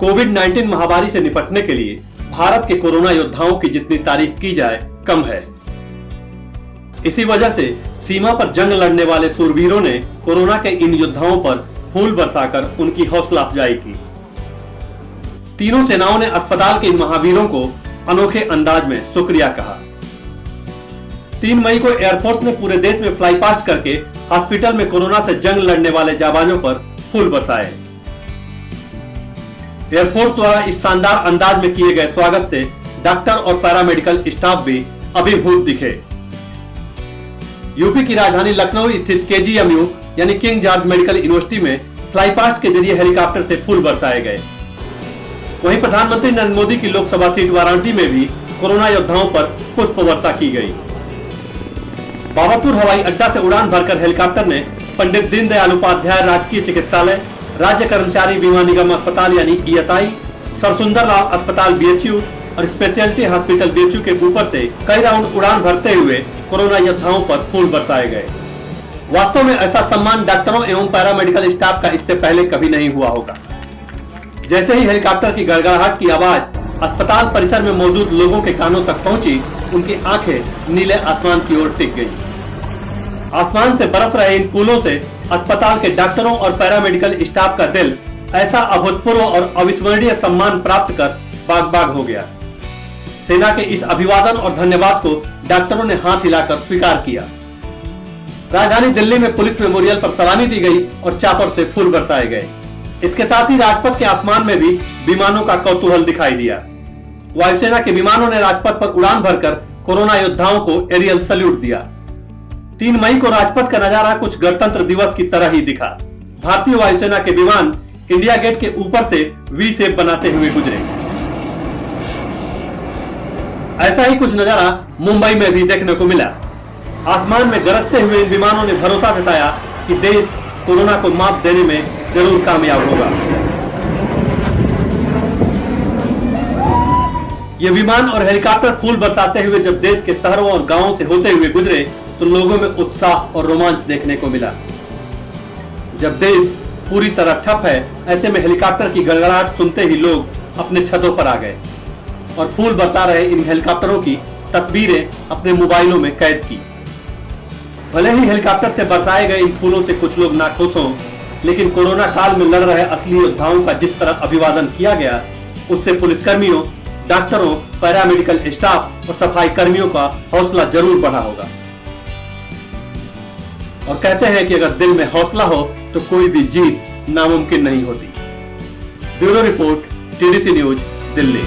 कोविड-19 महामारी से निपटने के लिए भारत के कोरोना योद्धाओं की जितनी तारीफ की जाए कम है। इसी वजह से सीमा पर जंग लड़ने वाले शूरवीरों ने कोरोना के इन योद्धाओं पर फूल बरसाकर उनकी हौसला अफजाई की। तीनों सेनाओं ने अस्पताल के इन महावीरों को अनोखे अंदाज में शुक्रिया कहा। 3 मई को एयरफोर्स ने पूरे देश में फ्लाई पास्ट करके हॉस्पिटल में कोरोना से जंग लड़ने वाले जाबाजों पर फूल बरसाए। एयरफोर्स द्वारा इस शानदार अंदाज में किए गए स्वागत से डॉक्टर और पैरामेडिकल स्टाफ भी अभिभूत दिखे। यूपी की राजधानी लखनऊ स्थित केजीएमयू यानी किंग जॉर्ज मेडिकल यूनिवर्सिटी में फ्लाई पास्ट के जरिए हेलीकॉप्टर से फूल बरसाए गए। वहीं प्रधानमंत्री नरेंद्र मोदी की लोकसभा सीट वाराणसी में भी कोरोना योद्धाओं पर पुष्प वर्षा की गई। बाबरपुर हवाई अड्डा से उड़ान भरकर हेलीकॉप्टर ने पंडित दीनदयाल उपाध्याय राजकीय चिकित्सालय, राज्य कर्मचारी बीमा निगम अस्पताल यानी ईएसआई, सरसुंदर लाल अस्पताल बीएचयू और स्पेशलिटी हॉस्पिटल बीएचयू के ऊपर से कई राउंड उड़ान भरते हुए कोरोना योद्धाओं पर फूल बरसाए गए। वास्तव में ऐसा सम्मान डॉक्टरों एवं पैरामेडिकल स्टाफ का इससे पहले कभी नहीं हुआ होगा। जैसे ही हेलीकॉप्टर की गड़गड़ाहट की आवाज अस्पताल परिसर में मौजूद लोगों के कानों तक पहुंची, उनकी आंखें नीले आसमान की ओर टिक गई। आसमान से बरस रहे इन फूलों से अस्पताल के डॉक्टरों और पैरामेडिकल स्टाफ का दिल ऐसा अभूतपूर्व और अविस्मरणीय सम्मान प्राप्त कर बाग बाग हो गया। सेना के इस अभिवादन और धन्यवाद को डॉक्टरों ने हाथ हिलाकर स्वीकार किया। राजधानी दिल्ली में पुलिस मेमोरियल पर सलामी दी गई और चापर से फूल बरसाए गए। इसके साथ ही राजपथ के आसमान में भी विमानों का कौतूहल दिखाई दिया। वायुसेना के विमानों ने राजपथ पर उड़ान भरकर कोरोना योद्धाओं को एरियल सैल्यूट दिया। 3 मई को राजपथ का नजारा कुछ गणतंत्र दिवस की तरह ही दिखा। भारतीय वायुसेना के विमान इंडिया गेट के ऊपर से वी शेप बनाते हुए गुजरे। ऐसा ही कुछ नजारा मुंबई में भी देखने को मिला। आसमान में गरजते हुए इन विमानों ने भरोसा जताया कि देश कोरोना को मात देने में जरूर कामयाब होगा। ये विमान और हेलीकॉप्टर फूल बरसाते हुए जब देश के शहरों और गांवों से होते हुए गुजरे तो लोगों में उत्साह और रोमांच देखने को मिला। जब देश पूरी तरह ठप है, ऐसे में हेलीकॉप्टर की गड़गड़ाहट सुनते ही लोग अपने छतों पर आ गए और फूल बरसा रहे इन हेलीकॉप्टरों की तस्वीरें अपने मोबाइलों में कैद की। भले ही हेलीकॉप्टर से बरसाए गए इन फूलों से कुछ लोग नाखुश हों, लेकिन कोरोना काल में लड़ रहे असली योद्धाओं का जिस तरह अभिवादन किया गया, उससे पुलिसकर्मियों, डॉक्टरों, पैरामेडिकल स्टाफ और सफाई कर्मियों का हौसला जरूर बढ़ा होगा। और कहते हैं कि अगर दिल में हौसला हो तो कोई भी जीत नामुमकिन नहीं होती। Bureau report, TDC news, Delhi.